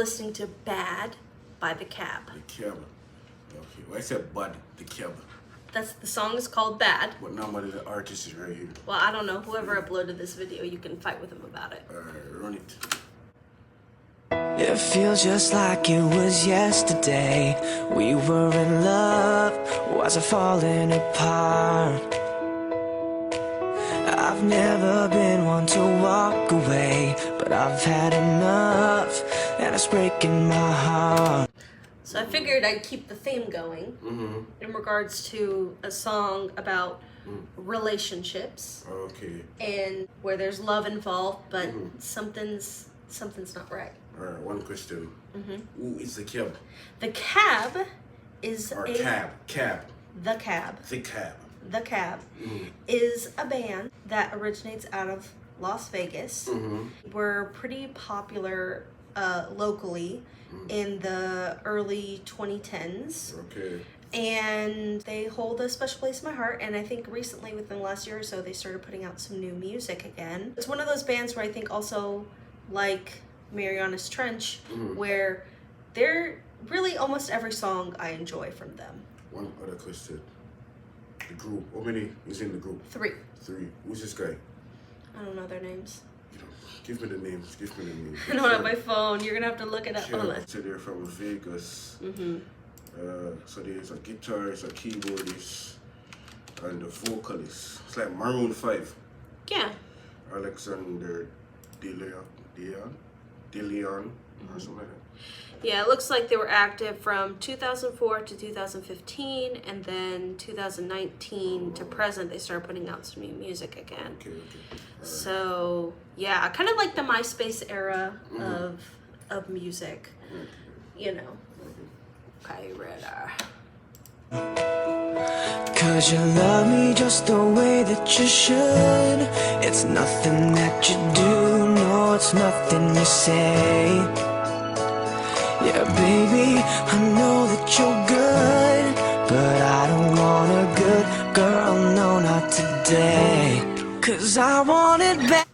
listening to Bad by The Cab. The Cab. Okay. Well, I said Bad, The Cab. The song is called Bad. But normally the artist is right here. Well, I don't know. Whoever uploaded this video, you can fight with him about it. Run it. It feels just like it was yesterday. We were in love, was it falling apart? I've never been one to walk away, but I've had enough, and it's breaking my heart. So I figured I'd keep the theme going in regards to a song about relationships. Okay. And where there's love involved, but something's not right. Alright, one question. Who is The Cab? The Cab is Or a... Cab. Cab. The Cab. The Cab. The Cab is a band that originates out of Las Vegas. Were pretty popular locally in the early 2010s. Okay. And they hold a special place in my heart, and I think recently, within the last year or so, they started putting out some new music again. It's one of those bands where I think also, like Marianas Trench, where they're really almost every song I enjoy from them. One other question. The group. How many is in the group? 3. 3. Who's this guy? I don't know their names. Give me the names. Give me the names. I don't have my phone. You're gonna have to look it up. Yeah, so they're from Vegas. So there's a guitarist, a keyboardist, and a vocalist. It's like Maroon 5. Yeah. Alexander DeLeon, or something like that. Yeah, it looks like they were active from 2004 to 2015, and then 2019 to present, they started putting out some new music again. Okay. So, yeah, kind of like the MySpace era of music, you know. Okay, ready. Cause you love me just the way that you should. It's nothing that you do, no, it's nothing you say. Yeah, baby, I know that you're good, but I don't want a good girl, no, not today. Cause I want it back.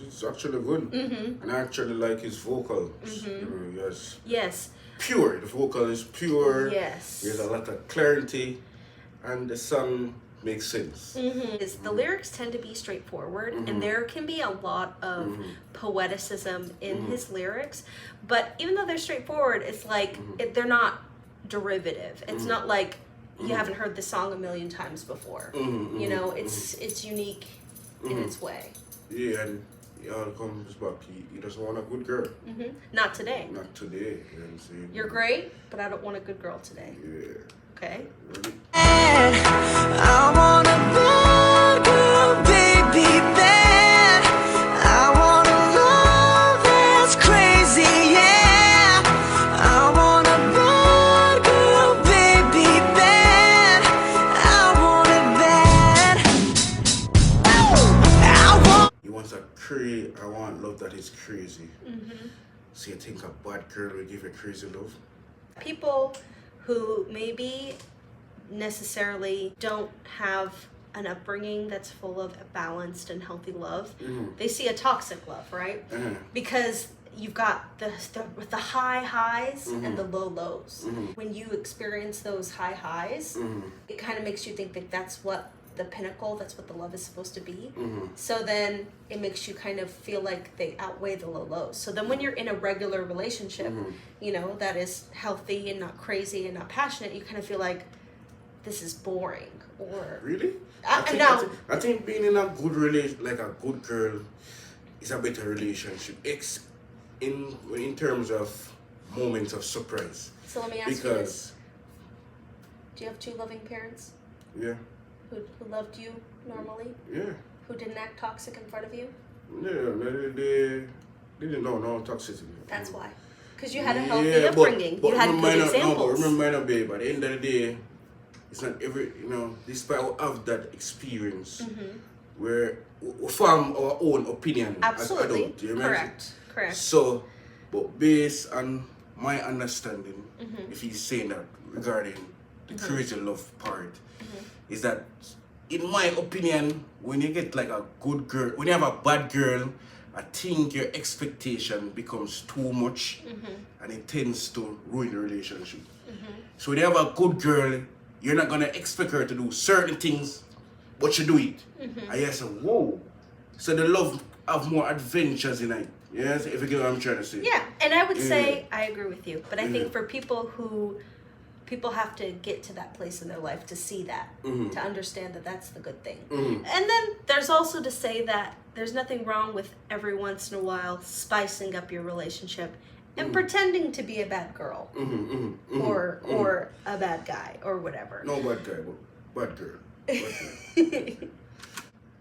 It's actually good. And I actually like his vocal. Yes. Yes. Pure. The vocal is pure. Yes. There's a lot of clarity, and the song makes sense. The lyrics tend to be straightforward, and there can be a lot of poeticism in his lyrics, but even though they're straightforward, it's like they're not derivative. It's not like you haven't heard the song a million times before. You know, it's unique in its way. Yeah, and it all comes back. He doesn't want a good girl. Not today. Not today. You know what I'm saying? You're great, but I don't want a good girl today. Yeah. Okay? Ready? I want a bad girl, baby, bad. I want a love that's crazy, yeah. I want a bad girl, baby, bad. I want it bad. He wants I want love that is crazy. So you think a bad girl will give you crazy love? People who maybe necessarily don't have an upbringing that's full of balanced and healthy love, they see a toxic love, right? Because you've got the high highs and the low lows. When you experience those high highs, it kind of makes you think that that's what the pinnacle, that's what the love is supposed to be. So then it makes you kind of feel like they outweigh the low lows. So then when you're in a regular relationship, you know, that is healthy and not crazy and not passionate, you kind of feel like this is boring. Or really? I think being in a good relation, like a good girl, is a better relationship. In terms of moments of surprise. So let me ask you this. Do you have 2 loving parents? Yeah. Who loved you normally? Yeah. Who didn't act toxic in front of you? Yeah, they didn't know no toxicity. That's why. Because you had a healthy upbringing. You had good examples. Remember, babe, at the end of the day, it's not every, despite we have that experience where we form our own opinion. Absolutely. As adults, Correct. So, but based on my understanding, if he's saying that regarding the crazy love part, is that, in my opinion, when you get like a good girl, when you have a bad girl I think your expectation becomes too much and it tends to ruin the relationship. So when you have a good girl, you're not gonna expect her to do certain things, but you do it. And you say, whoa. So the love have more adventures in it. Yes, if you get what I'm trying to say. Yeah, and I would say I agree with you. But I think for people have to get to that place in their life to see that, to understand that that's the good thing. And then there's also to say that there's nothing wrong with every once in a while spicing up your relationship and pretending to be a bad girl or a bad guy or whatever. No bad guy, but bad girl. Bad girl.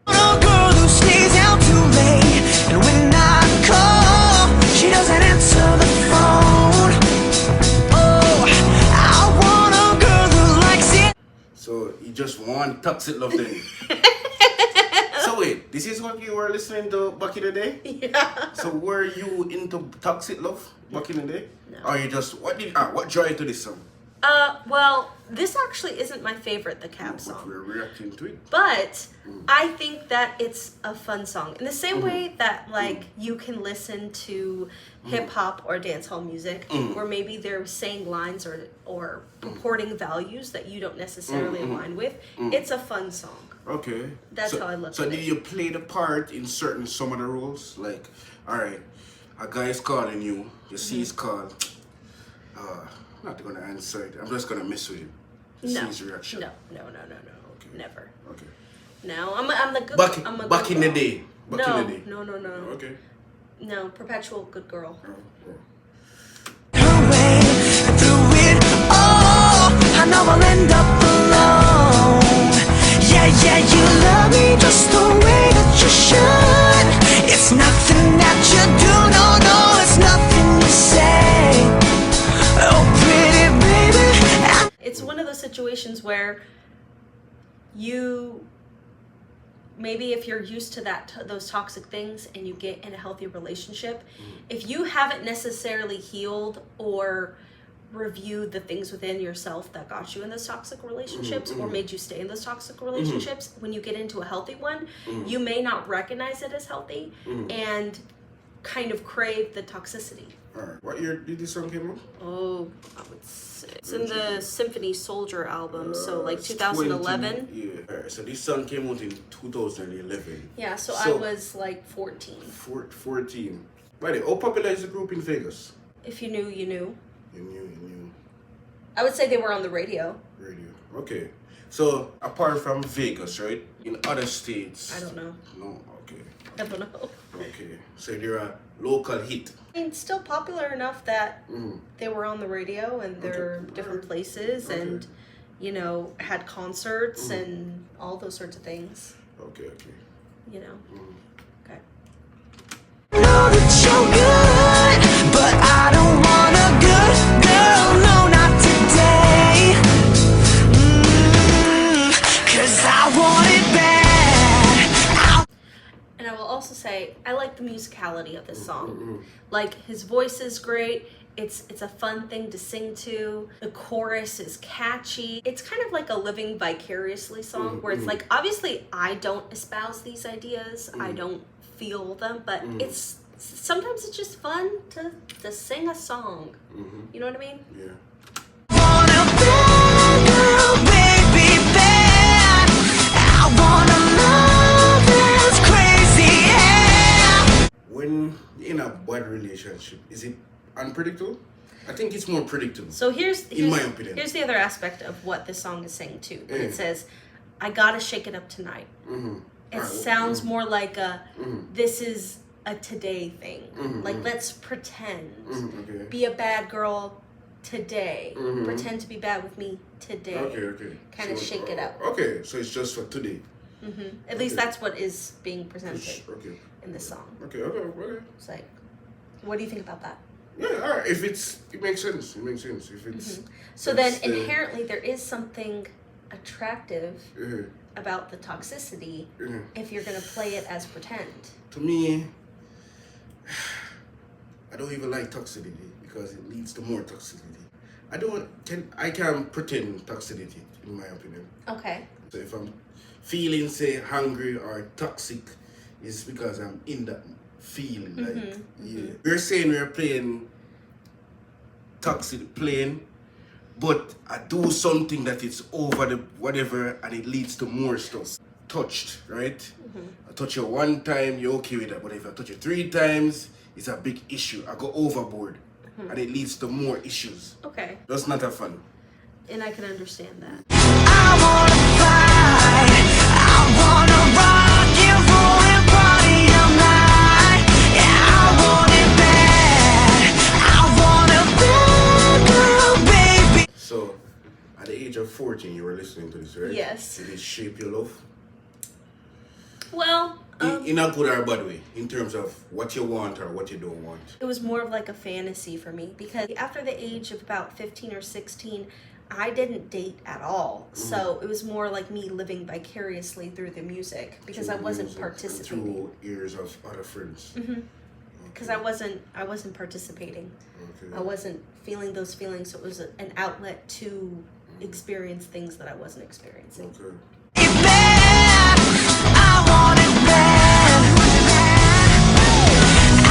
A girl who stays out too late, and when I call, she doesn't answer the phone. Oh, I want a girl who likes it. So you just want toxic love then? So wait, this is what you were listening to back in the day? Yeah. So were you into toxic love back in the day? No. Or you just what drew you to this song? Well, this actually isn't my favorite, the Cab But song. we're reacting to it. But I think that it's a fun song. In the same way that like you can listen to hip hop or dancehall music where maybe they're saying lines or purporting values that you don't necessarily align with, it's a fun song. Okay. That's how I look So at did it. you play the part in some of the roles? Like, alright, a guy is calling you, you see his call. I'm not gonna answer it. I'm just gonna mess with him. See his reaction. No. Okay. Never. Okay. No, I'm the good. I'm a Back good in the girl. day. Back in the day. No. Okay. No, perpetual good girl. Oh. Her way through it all. I know I'll end up alone. Yeah, you love me just the way that you should. It's nothing that you do, no, it's nothing you say. Oh, pretty baby. It's one of those situations where you maybe if you're used to those toxic things and you get in a healthy relationship, if you haven't necessarily healed or reviewed the things within yourself that got you in those toxic relationships or made you stay in those toxic relationships, when you get into a healthy one, you may not recognize it as healthy and kind of crave the toxicity. Alright. What year did this song come out? Oh, I would say it's in the Symphony Soldier album, so like It's 2011. 20, yeah. Alright, so this song came out in 2011. Yeah, so I was like 14. 14. By the way, how popular is the group in Vegas? If you knew, you knew. You knew. I would say they were on the radio. Radio. Okay. So apart from Vegas, right? In other states. I don't know. No. Okay. I don't know. Okay. So they're a local hit. I mean, still popular enough that they were on the radio and they're different places and, you know, had concerts and all those sorts of things. Okay. You know. Okay. Know that you're good, but I don't want a good girl, no, not today. 'Cause I want it bad. And I will also say, I like the musicality of this song. Like, his voice is great. It's a fun thing to sing to. The chorus is catchy. It's kind of like a living vicariously song where it's like, obviously I don't espouse these ideas. I don't feel them, but it's sometimes it's just fun to sing a song. You know what I mean? Yeah. Want a bad girl, baby, bad. I want a love that's crazy, yeah. When you're in a bad relationship, is it unpredictable? I think it's more predictable. So here's in my opinion. Here's the other aspect of what this song is saying too. And it says, I gotta shake it up tonight. It sounds more like this is a today thing. Like, let's pretend. Okay. Be a bad girl today. Pretend to be bad with me today. Okay. Kind of shake it up. Okay, so it's just for today. At least that's what is being presented Okay. in this song. Okay. It's like, what do you think about that? Yeah, alright. If it makes sense. If it's So then inherently there is something attractive uh, about the toxicity if you're going to play it as pretend. to me, I don't even like toxicity because it leads to more toxicity. I can't pretend toxicity in my opinion. Okay. So if I'm feeling say hungry or toxic, it's because I'm in that feeling. Like, yeah. We're saying we're playing toxic playing, but I do something that is over the whatever and it leads to more stuff. Touched, right? I touch you one time, you're okay with that, but if I touch you 3 times, it's a big issue. I go overboard and it leads to more issues. Okay. That's not a fun. And I can understand that. I wanna fight, I wanna rock and roll and party all night. Yeah, I want it bad, I want a bad girl, baby. So, at the age of 14, you were listening to this, right? Yes. Did it shape your love? Well, In a good or bad way, in terms of what you want or what you don't want. it was more of like a fantasy for me because after the age of about 15 or 16, I didn't date at all. So it was more like me living vicariously through the music because I wasn't participating. Through ears of other friends. Because I wasn't participating. Okay. I wasn't feeling those feelings. So it was an outlet to experience things that I wasn't experiencing. Okay. I want it bad.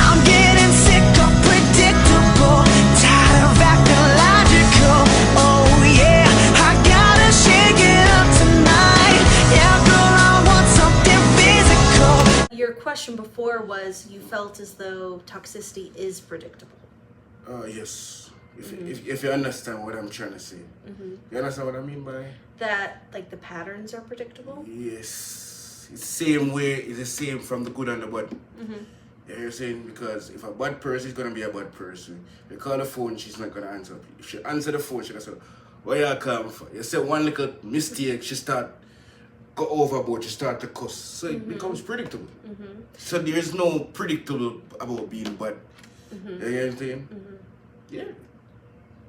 I'm getting sick of predictable, tired of acting logical. Oh yeah, I gotta shake it up tonight. Yeah, girl, I want something physical. Your question before was you felt as though toxicity is predictable. Yes. If you understand what I'm trying to say. You understand what I mean by? That like the patterns are predictable. Yes. It's the same way, it's the same from the good and the bad. You know what I'm saying? Because if a bad person is going to be a bad person, you call the phone, she's not going to answer. If she answer the phone, she's going to say, where you come from? You say one little mistake, she start go overboard, she start to cuss. So it becomes predictable. So there is no predictable about being bad. You know what I'm saying? Yeah.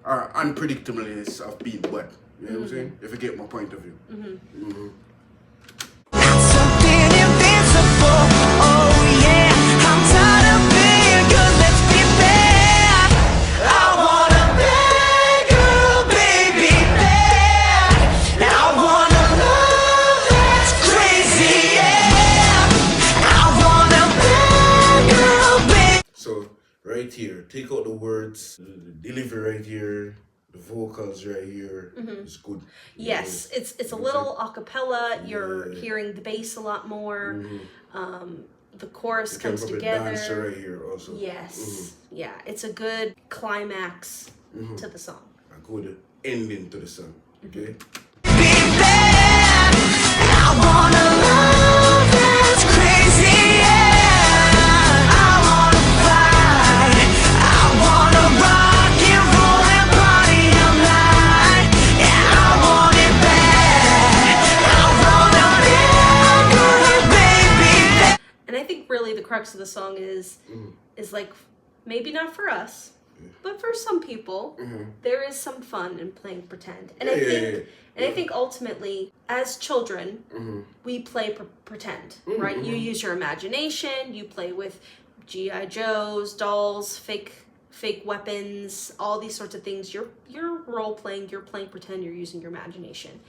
Or unpredictableness of being bad. You know what I'm saying? If you get my point of view. Something invincible. Oh yeah, I'm tired of being good. Let's be bad. I want a bad girl, baby, bad. I want a love that's crazy, yeah. I want a bad girl, baby. So, right here, take out the words, the delivery right here, the vocals right here. It's good. Yes, it's a little a cappella. You're hearing the bass a lot more. The chorus You can comes put a together. dancer right here also. Yes, yeah, it's a good climax to the song. A good ending to the song. Okay? Be bad. I want a love that's crazy, yeah. I wanna fight. I wanna rock and roll and party all night. Yeah, I want it bad. I want a bad girl, baby. And I think really the crux of the song is like maybe not for us, but for some people, there is some fun in playing pretend. And I think ultimately, as children, we play pretend, right? You use your imagination. You play with GI Joes, dolls, fake weapons, all these sorts of things. You're role playing. You're playing pretend. You're using your imagination.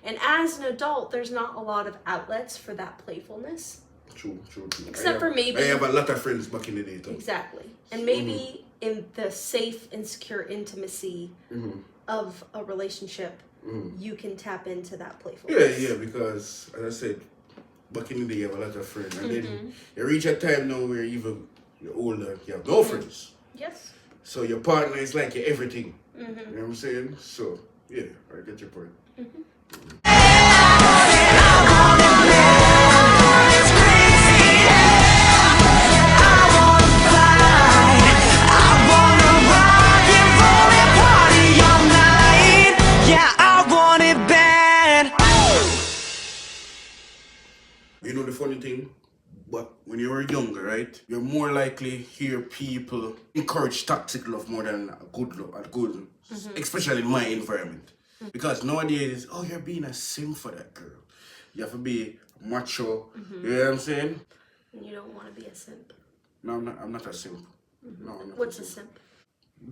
And as an adult, there's not a lot of outlets for that playfulness. True. Except for maybe... I have a lot of friends back in the day too. Exactly. And maybe in the safe and secure intimacy of a relationship, you can tap into that playfulness. Yeah, because as I said, back in the day you have a lot of friends. And then you reach a time now where even you're older, you have no friends. Yes. So your partner is like your everything. You know what I'm saying? So, yeah, I get your point. You know the funny thing? But when you were younger, right? You're more likely hear people encourage toxic love more than a good love, especially in my environment. Because nowadays, oh, you're being a simp for that girl. You have to be macho. You know what I'm saying? And you don't want to be a simp. No, I'm not a simp. No, I'm not. What's a simp?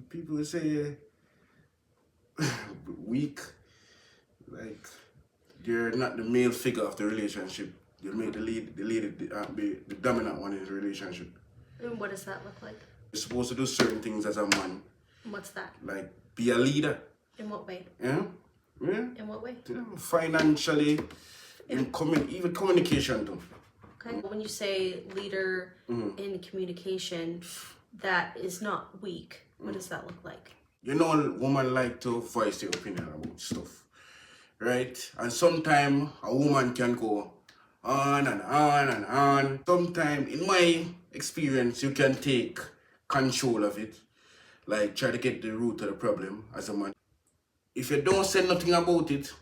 People will say weak, like they're not the male figure of the relationship. You make the lead, be the dominant one in the relationship. And what does that look like? You're supposed to do certain things as a man. What's that? Like be a leader. In what way? Yeah? Yeah? In what way? Financially, even communication too. Okay. When you say leader in communication, that is not weak. What does that look like? You know, women like to voice their opinion about stuff, right? And sometimes a woman can go on and on and on. Sometimes, in my experience, you can take control of it, like try to get the root of the problem as a man. If you don't say nothing about it,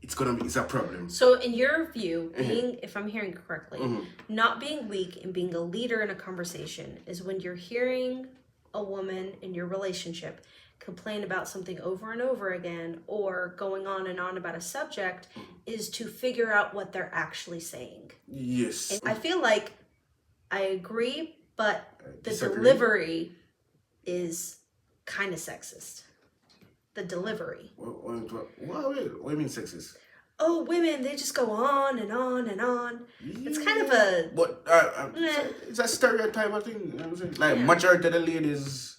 it's a problem. So in your view, being, if I'm hearing correctly, not being weak and being a leader in a conversation is when you're hearing a woman in your relationship complain about something over and over again or going on and on about a subject is to figure out what they're actually saying. Yes. And I feel like I agree, but the disagree. delivery is kind of sexist. The delivery. What do you mean sexist? Oh, women, they just go on and on and on. Yeah. It's kind of a... But it's a stereotype, I think. You know what I'm saying? Like, majority of the ladies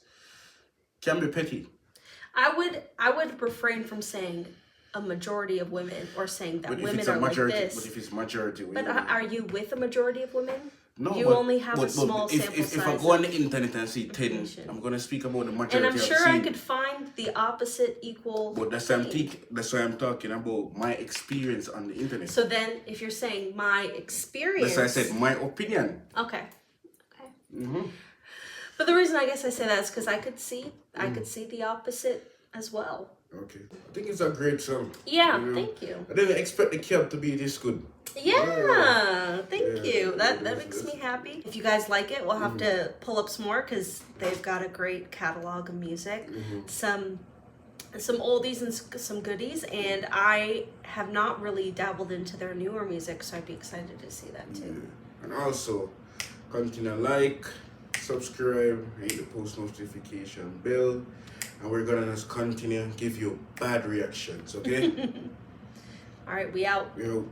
can be petty. I would refrain from saying a majority of women or saying that women are majority, like this. But if it's majority... But are you with a majority of women? No, you only have a small sample size. If I go on the internet and see 10, I'm going to speak about the majority. And I'm sure I could find the opposite equal. But that's why I'm talking about my experience on the internet. So then, if you're saying my experience, that's why I said my opinion. Okay. But the reason I guess I say that is because I could see the opposite as well. Okay, I think it's a great song. Yeah, thank you. I didn't expect the cab to be this good. Yeah, thank you. That makes me happy. If you guys like it, we'll have to pull up some more because they've got a great catalog of music. Some oldies and some goodies, and I have not really dabbled into their newer music, so I'd be excited to see that too. And also, continue to like, subscribe, hit the post notification bell, and we're gonna just continue give you bad reactions, okay? All right, we out. We out.